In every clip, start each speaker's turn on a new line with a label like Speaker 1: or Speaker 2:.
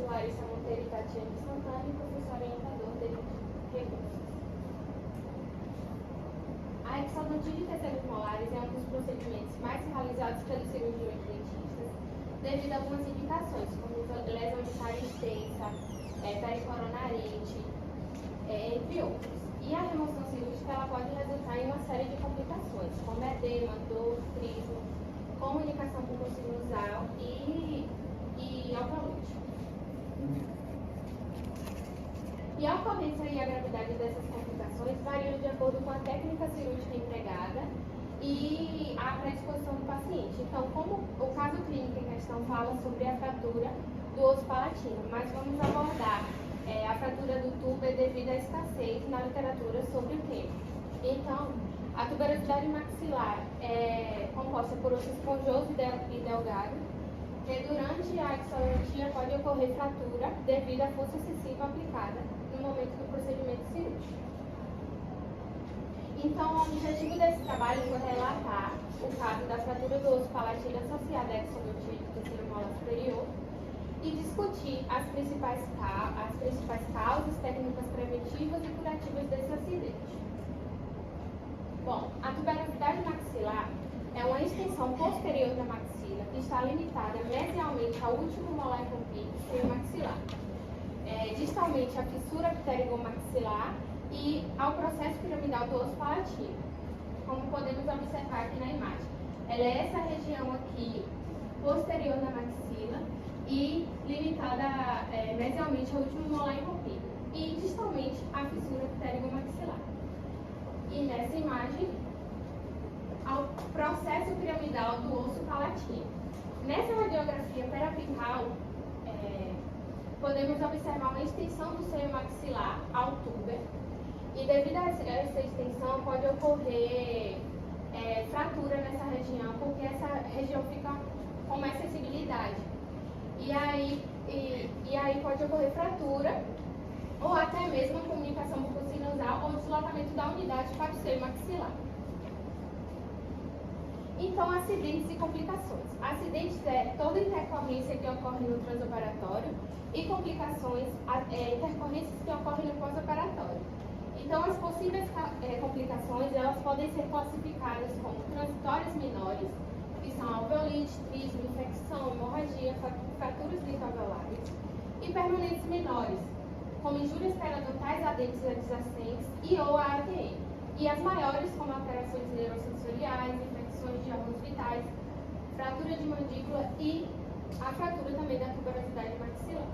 Speaker 1: sou Larissa Monteiro e Tatiana Santana, e professor orientador de recursos. A exodontia de terceiros molares é um dos procedimentos mais realizados pelos cirurgiões dentistas, devido a algumas indicações, como lesão de cárie extensa, pericoronarite, entre outros. E a remoção cirúrgica ela pode resultar em uma série de complicações, como edema, dor, trismo, comunicação bucosinusal e alcalite. E a ocorrência e a gravidade dessas complicações variam de acordo com a técnica cirúrgica empregada e a predisposição do paciente. Então, como o caso clínico em questão fala sobre a fratura do osso palatino, mas vamos abordar a fratura do tubo devido à escassez na literatura sobre o tema. Então, a tuberosidade maxilar é composta por osso esponjoso e delgado, que durante a exodontia pode ocorrer fratura devido à força excessiva aplicada no momento do procedimento cirúrgico. Então, o objetivo desse trabalho foi relatar o caso da fratura do osso palatino associada à exodontia do terceiro molar superior e discutir as principais causas, técnicas preventivas e curativas desse acidente. Bom, a tuberosidade maxilar é uma extensão posterior da maxila que está limitada mesialmente ao último molar rompido, seio maxilar, distalmente à fissura pterigomaxilar e ao processo piramidal do osso palatino, como podemos observar aqui na imagem. Ela é essa região aqui posterior da maxila e limitada mesialmente ao último molar rompido e distalmente à fissura pterigomaxilar. E nessa imagem, ao processo piramidal do osso palatino. Nessa radiografia periapical, podemos observar uma extensão do seio maxilar ao túber, e devido a essa extensão pode ocorrer fratura nessa região, porque essa região fica com mais sensibilidade. E aí pode ocorrer fratura, ou até mesmo a comunicação bucosinusal ou deslocamento da unidade para o seio maxilar. Então, acidentes e complicações. Acidentes é toda intercorrência que ocorre no transoperatório e complicações, intercorrências que ocorrem no pós-operatório. Então, as possíveis complicações, elas podem ser classificadas como transitórias menores, que são alveolite, trismo, infecção, hemorragia, fraturas litoalveolares, e permanentes menores, como injúrias periodontais adentes e adjacentes e ou a ATM. E as maiores, como alterações neurosensoriais, infecções de órgãos vitais, fratura de mandíbula e a fratura também da tuberosidade maxilar.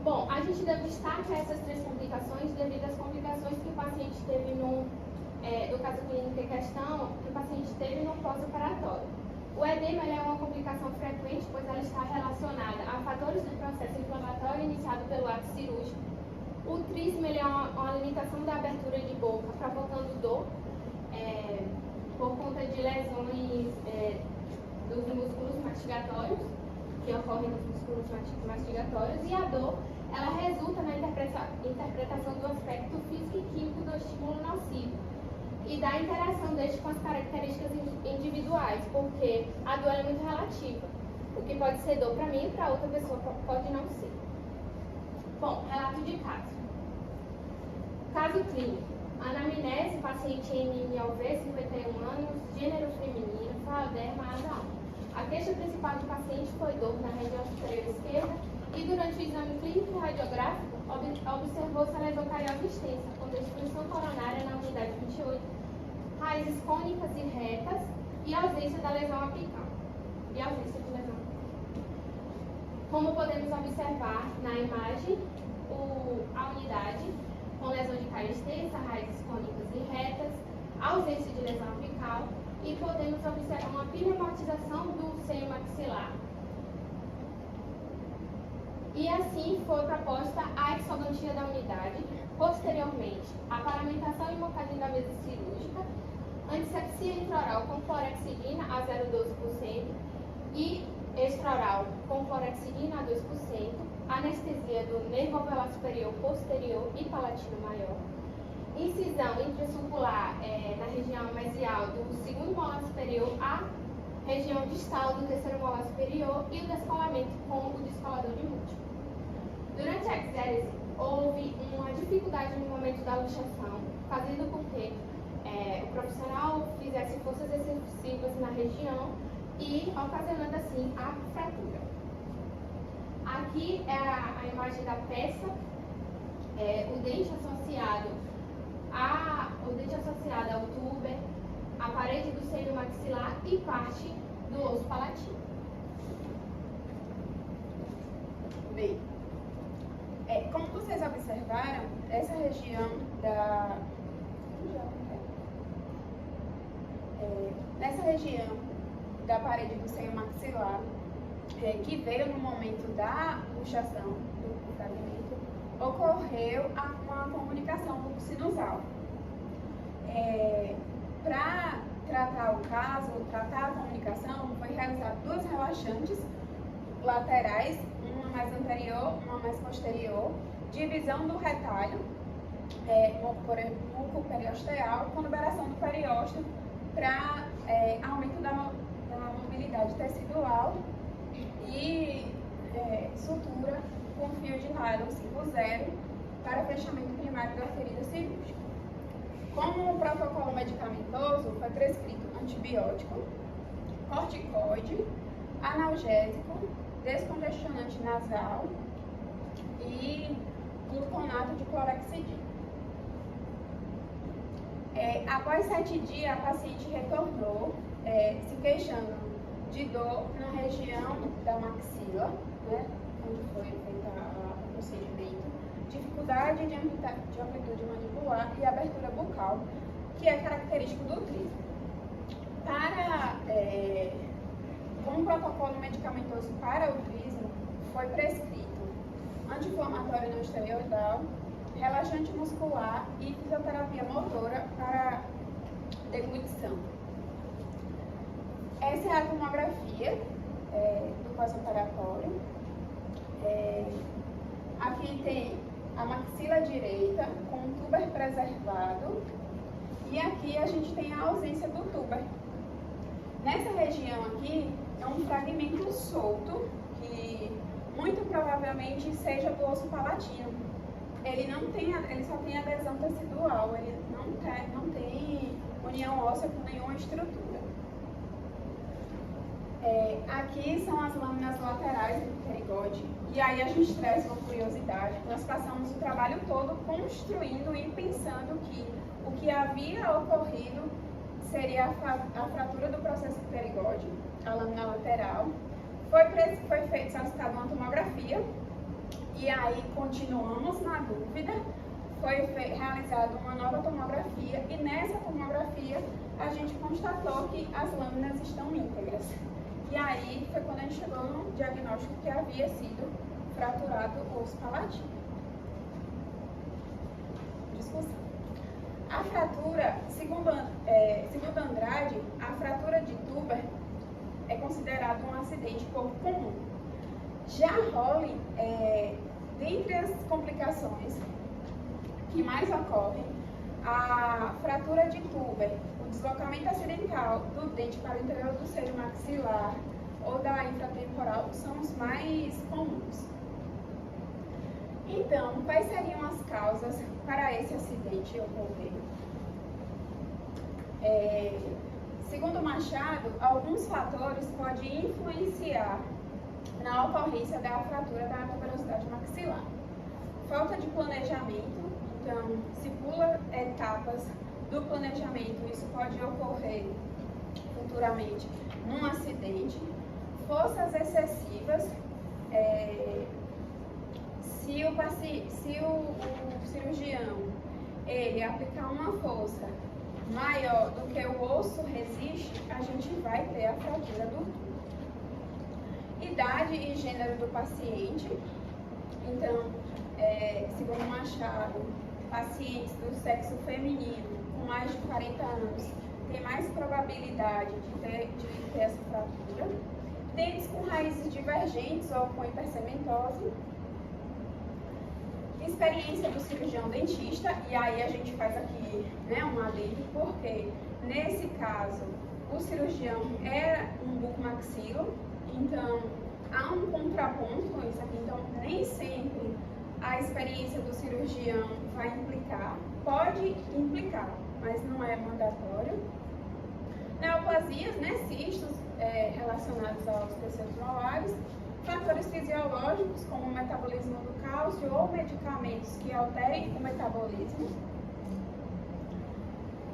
Speaker 1: Bom, a gente deu destaque a essas três complicações devido às complicações que o paciente teve no caso clínico em questão, que o paciente teve no pós-operatório. O edema é uma complicação frequente, pois ela está relacionada a fatores do processo inflamatório iniciado pelo ato cirúrgico. O trismo é uma limitação da abertura de boca, provocando dor por conta de lesões dos músculos mastigatórios, que ocorrem nos músculos mastigatórios, e a dor ela resulta na interpretação do aspecto físico e químico do estímulo nocivo e da interação deste com as características individuais, porque a dor é muito relativa. O que pode ser dor para mim, para outra pessoa pode não ser. Bom, relato de caso. Caso clínico. Anamnese, paciente NIOV, 51 anos, gênero feminino, falanderma, asa 1. A queixa principal do paciente foi dor na região superior esquerda e durante o exame clínico e radiográfico observou-se a lesão cariosa extensa, com destruição coronária na unidade 28, raízes cônicas e retas e ausência da lesão apical. Como podemos observar na imagem, a unidade com lesão de cárie extensa, raízes cônicas e retas, ausência de lesão apical, e podemos observar uma pneumatização do seio maxilar. E assim foi proposta a exodontia da unidade, posteriormente a paramentação e montagem da mesa cirúrgica, antisepsia intraoral com clorexidina a 0,12% e extraoral com clorexidina a 2%, anestesia do nervo alveolar superior, posterior e palatino maior, incisão intrasulcular na região mesial do segundo molar superior a região distal do terceiro molar superior e o descolamento com o descolador de múltiplo. Durante a exérese, houve uma dificuldade no momento da luxação, fazendo com que o profissional fizesse forças excessivas na região e ocasionando assim a fratura. Aqui é a imagem da peça, o dente associado ao túber, a parede do seio maxilar e parte do osso palatino.
Speaker 2: Bem, como vocês observaram, essa região nessa região da parede do seio maxilar, que veio no momento da luxação do fragmento, ocorreu uma comunicação buco-sinusal. Para tratar o caso, tratar a comunicação, foi realizado 2 relaxantes laterais, uma mais anterior, uma mais posterior, divisão do retalho, muco-periosteal, com liberação do periósteo para aumento da mobilidade tecidual e sutura com fio de nylon 5-0 para fechamento primário da ferida cirúrgica. Como protocolo medicamentoso, foi prescrito antibiótico, corticoide, analgésico, descongestionante nasal e gluconato de clorexidina. Após 7 dias, a paciente retornou se queixando de dor na região da maxila, né, onde foi feito o procedimento, dificuldade de amplitude mandibular e abertura bucal, que é característico do trito. Como protocolo medicamentoso para o trismo, foi prescrito anti-inflamatório não esteroidal, relaxante muscular e fisioterapia motora para deglutição. Essa é a tomografia do pós-operatório. Aqui tem a maxila direita com o túber preservado e aqui a gente tem a ausência do túber. Nessa região aqui é um fragmento solto que muito provavelmente seja do osso palatino. Ele só tem adesão tecidual, ele não tem união óssea com nenhuma estrutura. Aqui são as lâminas laterais do pterigode. E aí a gente traz uma curiosidade. Nós passamos o trabalho todo construindo e pensando que o que havia ocorrido seria a fratura do processo pterigode, a lâmina lateral. Foi feita solicitada uma tomografia. E aí continuamos na dúvida. Foi realizada uma nova tomografia. E nessa tomografia a gente constatou que as lâminas estão íntegras. E aí foi quando a gente chegou no diagnóstico que havia sido fraturado o osso palatino. Discussão. A fratura, segundo Andrade, a fratura de túber é considerado um acidente pouco comum. Já Rowling, dentre as complicações que mais ocorrem, a fratura de túber, o deslocamento acidental do dente para o interior do seio maxilar ou da infratemporal são os mais comuns. Então, quais seriam as causas para esse acidente ocorrer? Segundo Machado, alguns fatores podem influenciar na ocorrência da fratura da tuberosidade maxilar. Falta de planejamento, então, se pula etapas do planejamento, isso pode ocorrer futuramente num acidente. Forças excessivas, se o cirurgião ele aplicar uma força maior do que o osso resiste, a gente vai ter a fratura do túber. Idade e gênero do paciente. Então, segundo Machado, pacientes do sexo feminino com mais de 40 anos têm mais probabilidade de ter essa fratura. Dentes com raízes divergentes ou com hipercementose. Experiência do cirurgião dentista, e aí a gente faz aqui um adendo, porque nesse caso o cirurgião é um bucomaxilo, então há um contraponto a isso aqui, então nem sempre a experiência do cirurgião vai implicar, pode implicar, mas não é mandatório. Neoplasias, né, cistos relacionados aos tecidos molares, fatores fisiológicos como o metabolismo do cálcio ou medicamentos que alterem o metabolismo.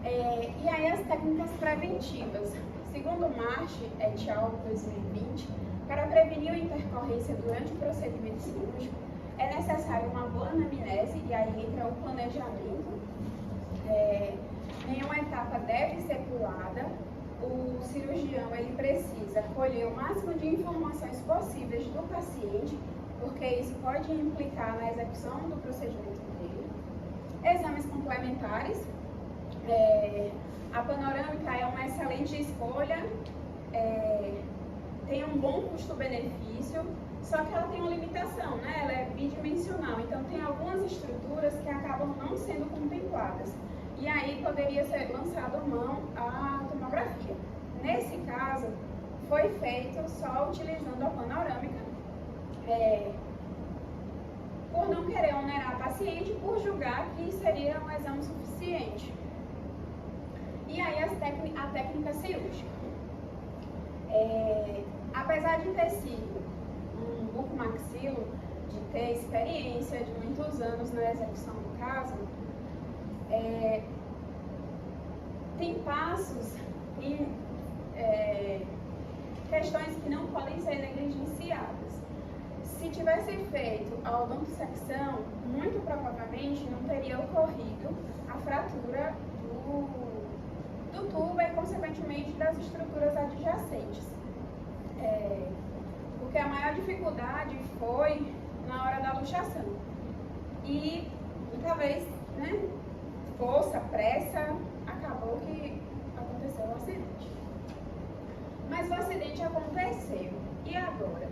Speaker 2: E aí as técnicas preventivas. Segundo March et al. 2020, para prevenir a intercorrência durante o procedimento cirúrgico, é necessário uma boa anamnese, e aí entra o planejamento. Nenhuma etapa deve ser pulada. O cirurgião ele precisa colher o máximo de informações possíveis do paciente, porque isso pode implicar na execução do procedimento dele. Exames complementares. A panorâmica é uma excelente escolha, tem um bom custo-benefício, só que ela tem uma limitação, né? Ela é bidimensional, então tem algumas estruturas que acabam não sendo contempladas. E aí poderia ser lançado mão à tomografia. Nesse caso, foi feito só utilizando a panorâmica, por não querer onerar a paciente, por julgar que seria um exame suficiente. E aí a técnica cirúrgica. Apesar de ter sido um bucomaxilo, de ter experiência de muitos anos na execução do caso, tem passos e questões que não podem ser negligenciadas. Se tivesse feito a odontosecção, muito provavelmente não teria ocorrido a fratura do tubo e, consequentemente, das estruturas adjacentes. Porque a maior dificuldade foi na hora da luxação. E, talvez, né, força, pressa, acabou que aconteceu o acidente. Mas o acidente aconteceu. E agora?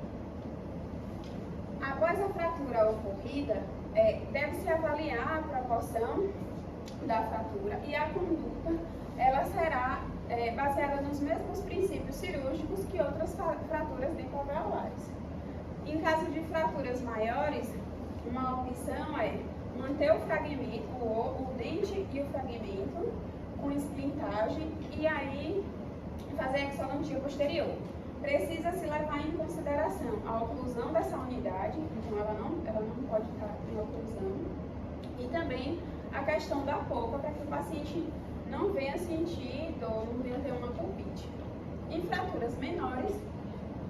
Speaker 2: Após a fratura ocorrida, deve-se avaliar a proporção da fratura e a conduta, ela será baseada nos mesmos princípios cirúrgicos que outras fraturas dentoalveolares. Em caso de fraturas maiores, uma opção é manter o fragmento, o dente e o fragmento com esplintagem e aí fazer a exodontia posterior. Precisa-se levar em consideração a oclusão dessa unidade, então ela não pode estar em oclusão, e também a questão da polpa, para que o paciente não venha sentir dor, não venha ter uma pulpite. Em fraturas menores,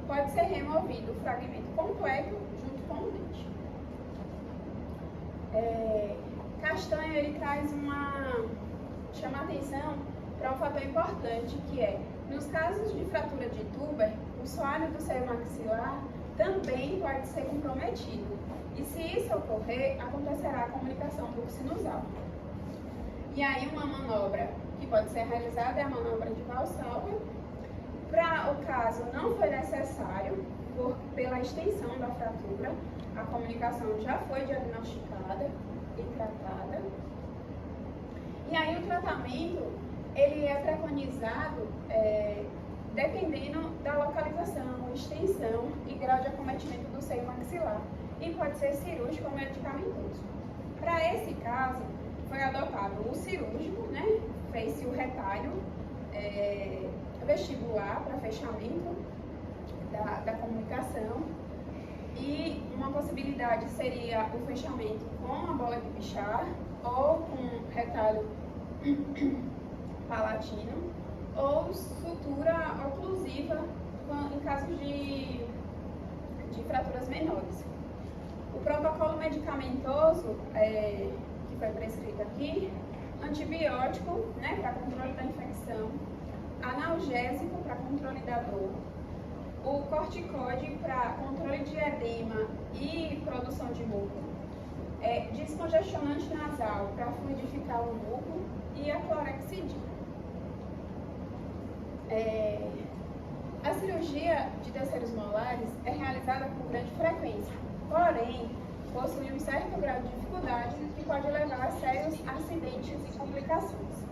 Speaker 2: pode ser removido o fragmento completo junto com o dente. Castanho, ele chama atenção para um fator importante, que é, nos casos de fratura de Tuber, o soalho do seio maxilar também pode ser comprometido. E se isso ocorrer, acontecerá a comunicação bucco-sinusal. E aí uma manobra que pode ser realizada é a manobra de Valsalva. Para o caso não foi necessário, pela extensão da fratura, a comunicação já foi diagnosticada e tratada. E aí o tratamento, ele é preconizado dependendo da localização, extensão e grau de acometimento do seio maxilar, e pode ser cirúrgico ou medicamentoso. Para esse caso, foi adotado o cirúrgico, né? Fez-se o retalho vestibular para fechamento da comunicação, e uma possibilidade seria o fechamento com a bola de Bichat ou com retalho palatino, ou sutura oclusiva em casos de fraturas menores. O protocolo medicamentoso que foi prescrito aqui, antibiótico, né, para controle da infecção, analgésico para controle da dor, o corticoide para controle de edema e produção de muco, descongestionante nasal para fluidificar o muco e a clorexidina. A cirurgia de terceiros molares é realizada com grande frequência, porém possui um certo grau de dificuldade que pode levar a sérios acidentes e complicações.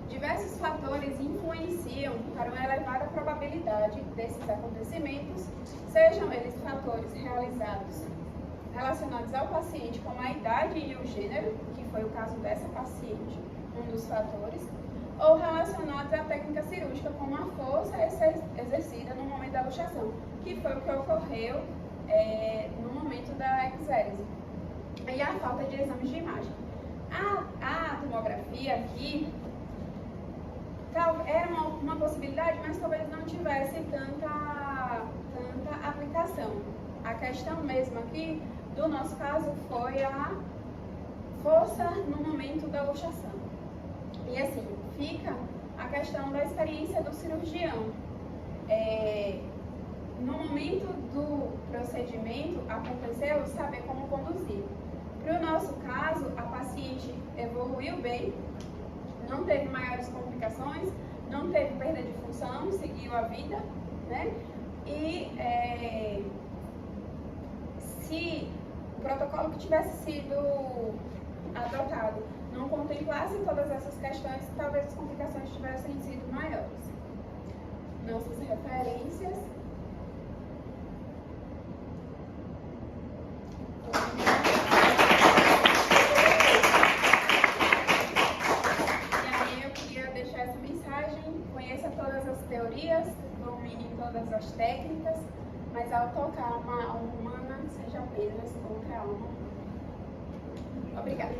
Speaker 2: Diversos fatores influenciam para uma elevada probabilidade desses acontecimentos, sejam eles fatores relacionados ao paciente, como a idade e o gênero, que foi o caso dessa paciente, um dos fatores, ou relacionados à técnica cirúrgica, como a força exercida no momento da luxação, que foi o que ocorreu no momento da exérese. E a falta de exames de imagem. A tomografia aqui era uma possibilidade, mas talvez não tivesse tanta aplicação. A questão mesmo aqui, do nosso caso, foi a força no momento da luxação. E assim, fica a questão da experiência do cirurgião. No momento do procedimento, aconteceu saber como conduzir. Para o nosso caso, a paciente evoluiu bem, não teve maiores complicações, não teve perda de função, seguiu a vida, né? E se o protocolo que tivesse sido adotado não contemplasse todas essas questões, talvez as complicações tivessem sido maiores. Nossas referências. Conheça todas as teorias, domine todas as técnicas, mas ao tocar uma alma humana, seja apenas outra alma humana. Obrigada.